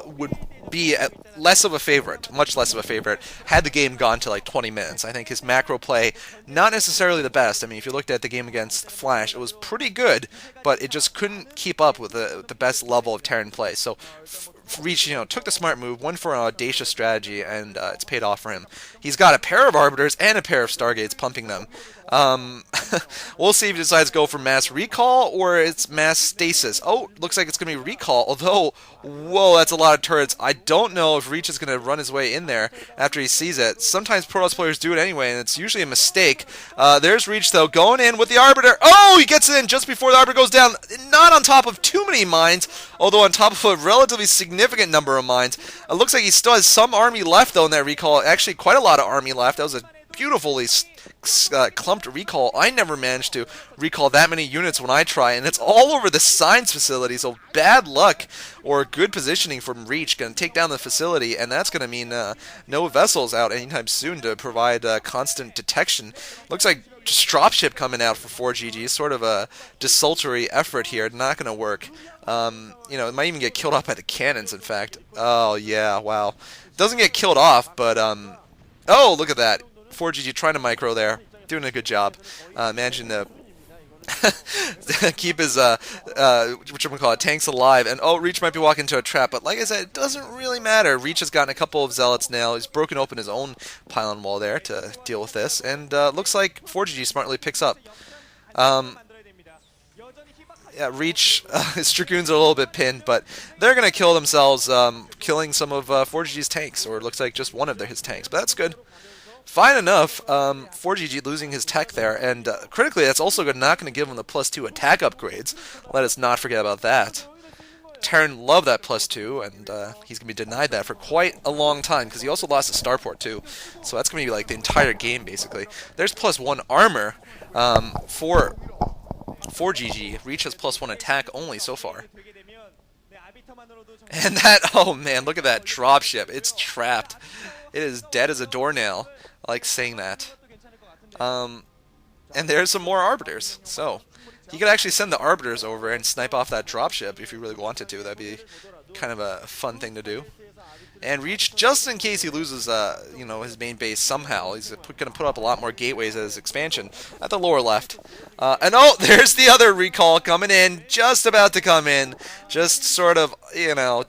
would be less of a favorite, much less of a favorite, had the game gone to like 20 minutes. I think his macro play, not necessarily the best. I mean, if you looked at the game against Flash, it was pretty good, but it just couldn't keep up with the best level of Terran play. So Reach, took the smart move, went for an audacious strategy, and it's paid off for him. He's got a pair of Arbiters and a pair of Stargates pumping them. Um, we'll see if he decides to go for mass recall or it's mass stasis. Oh, looks like it's going to be recall, although, whoa, that's a lot of turrets. I don't know if Reach is going to run his way in there after he sees it. Sometimes Protoss players do it anyway, and it's usually a mistake. There's Reach, though, going in with the Arbiter. Oh, he gets in just before the Arbiter goes down. Not on top of too many mines, although on top of a relatively significant number of mines. It looks like he still has some army left, though, in that recall. Actually, quite a lot of army left. That was a beautifully clumped recall. I never managed to recall that many units when I try, and it's all over the science facility, so bad luck or good positioning from Reach going to take down the facility, and that's going to mean no vessels out anytime soon to provide constant detection. Looks like just dropship coming out for ForGG, sort of a desultory effort here, not going to work. It might even get killed off by the cannons, in fact. Oh, yeah, wow. Doesn't get killed off, but, oh, look at that. ForGG trying to micro there, doing a good job, managing to keep his tanks alive. And oh, Reach might be walking into a trap, but like I said, it doesn't really matter. Reach has gotten a couple of zealots now. He's broken open his own pylon wall there to deal with this, and looks like ForGG smartly picks up. Yeah, Reach, his Dragoons are a little bit pinned, but they're going to kill themselves, killing some of ForGG's tanks, or it looks like just one of his tanks, but that's good. Fine enough, ForGG losing his tech there, and critically, that's also not going to give him the +2 attack upgrades. Let us not forget about that. Terran loved that +2, and he's going to be denied that for quite a long time, because he also lost a starport too. So that's going to be like the entire game, basically. There's +1 armor for ForGG. Reach has +1 attack only so far. And that, oh man, look at that dropship. It's trapped. It is dead as a doornail. I like saying that. And there's some more Arbiters. So, he could actually send the Arbiters over and snipe off that dropship if he really wanted to. That'd be kind of a fun thing to do. And Reach, just in case he loses, his main base somehow, he's going to put up a lot more gateways as expansion at the lower left. And oh, there's the other recall coming in, just about to come in, just sort of,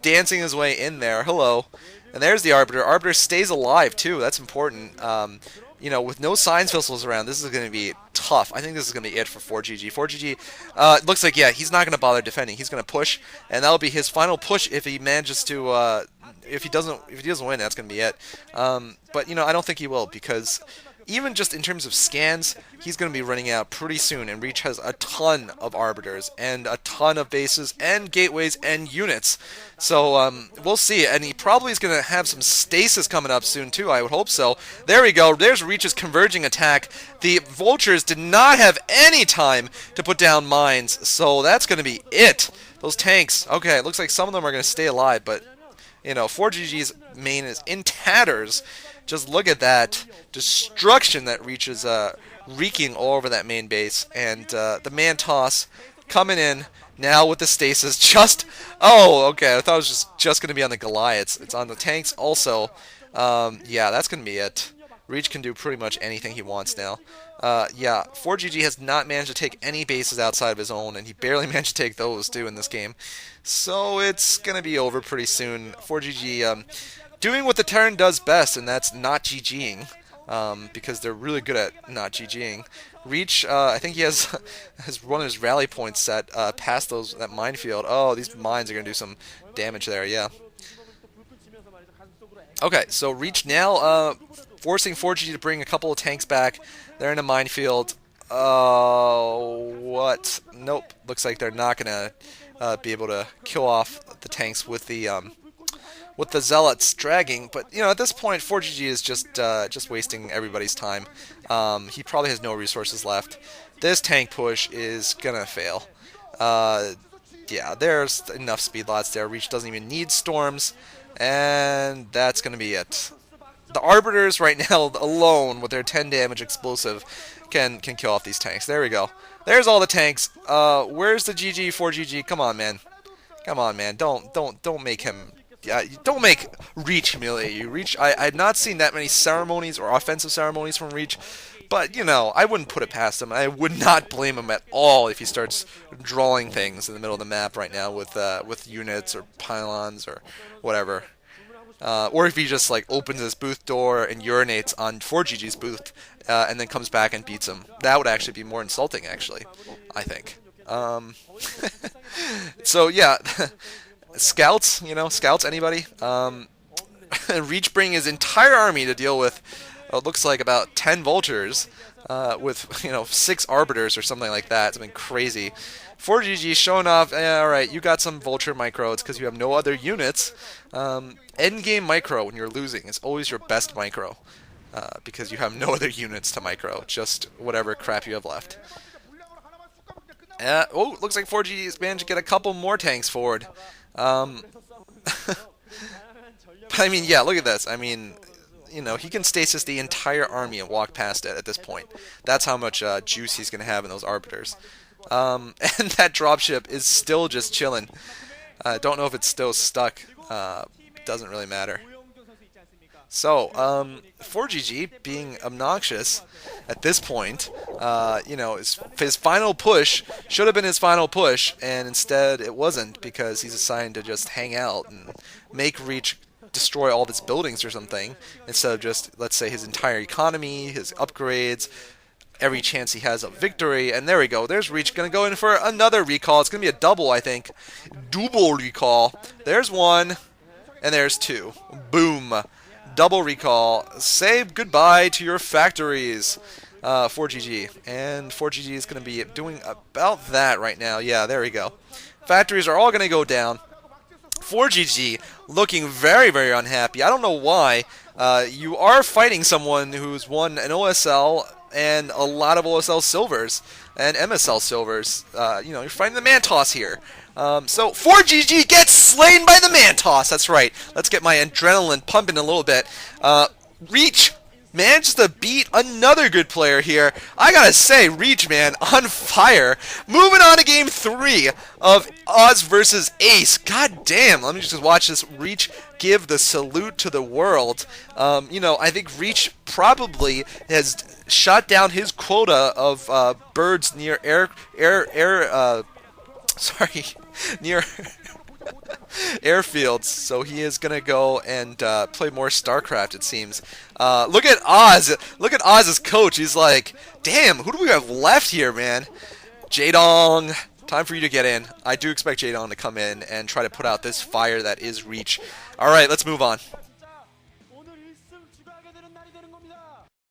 dancing his way in there. Hello. And there's the Arbiter. Arbiter stays alive, too. That's important. With no science vessels around, this is going to be tough. I think this is going to be it for ForGG. ForGG, looks like, yeah, he's not going to bother defending. He's going to push, and that'll be his final push if he manages to, if he doesn't win, that's going to be it. But, I don't think he will, because even just in terms of scans, he's going to be running out pretty soon, and Reach has a ton of Arbiters, and a ton of bases, and gateways, and units. So, we'll see, and he probably is going to have some stasis coming up soon, too, I would hope so. There we go, there's Reach's converging attack. The Vultures did not have any time to put down mines, so that's going to be it. Those tanks, okay, it looks like some of them are going to stay alive, but, ForGG's main is in tatters. Just look at that destruction that Reach is wreaking all over that main base. And the man toss coming in now with the stasis. Oh, okay. I thought it was just going to be on the Goliaths. It's on the tanks also. Yeah, that's going to be it. Reach can do pretty much anything he wants now. Yeah, ForGG has not managed to take any bases outside of his own, and he barely managed to take those, too, in this game. So it's going to be over pretty soon. ForGG doing what the Terran does best, and that's not GGing, because they're really good at not GGing. Reach, I think he has one of his rally points set past that minefield. Oh, these mines are going to do some damage there, yeah. Okay, so Reach now forcing ForGG to bring a couple of tanks back. They're in a minefield. Oh, what? Nope. Looks like they're not going to be able to kill off the tanks with the Zealots dragging. But, at this point, ForGG is just wasting everybody's time. He probably has no resources left. This tank push is going to fail. Yeah, there's enough speed lots there. Reach doesn't even need storms. And that's going to be it. The Arbiters right now alone with their 10 damage explosive can kill off these tanks. There we go. There's all the tanks. Where's the GG 4GG? Come on, man. Come on, man. Don't make him You don't make Reach humiliate you. Reach, I've not seen that many ceremonies or offensive ceremonies from Reach, but you know, I wouldn't put it past him. I would not blame him at all if he starts drawing things in the middle of the map right now with units or pylons or whatever. Or if he just like opens his booth door and urinates on ForGG's booth, and then comes back and beats him. That would actually be more insulting, actually, I think. So yeah, scouts, scouts, anybody. Reach bring his entire army to deal with what looks like about 10 vultures, with 6 arbiters or something like that. It's been crazy. 4GG showing off. All right, you got some vulture micros because you have no other units. End game micro when you're losing is always your best micro, because you have no other units to micro, just whatever crap you have left. Looks like 4GG has managed to get a couple more tanks forward. But I mean, yeah, look at this. I mean, he can stasis the entire army and walk past it at this point. That's how much juice he's going to have in those arbiters. And that dropship is still just chilling. Don't know if it's still stuck. Doesn't really matter. So, 4GG being obnoxious at this point, his final push should have been his final push, and instead it wasn't because he's assigned to just hang out and make Reach destroy all of his buildings or something, instead of just, let's say, his entire economy, his upgrades, every chance he has of victory. And there we go. There's Reach going to go in for another recall. It's going to be a double, I think. Double recall. There's one, and there's two. Boom. Double recall. Say goodbye to your factories, 4GG. And 4GG is going to be doing about that right now. Yeah, there we go. Factories are all going to go down. 4GG looking very, very unhappy. I don't know why. You are fighting someone who's won an OSL and a lot of OSL silvers and MSL silvers. You're fighting the Mantos here. So 4GG gets slain by the Mantos. That's right. Let's get my adrenaline pumping a little bit. Reach manages to beat another good player here. I gotta say, Reach, man, on fire. Moving on to game 3 of Oz versus Ace. God damn, let me just watch this Reach give the salute to the world. I think Reach probably has shot down his quota of birds near near airfields, so he is gonna go and play more StarCraft, it seems. Look at Oz. Look at Oz's coach. He's like, damn, who do we have left here, man? Jaedong, time for you to get in. I do expect Jaedong to come in and try to put out this fire that is Reach. Alright, let's move on.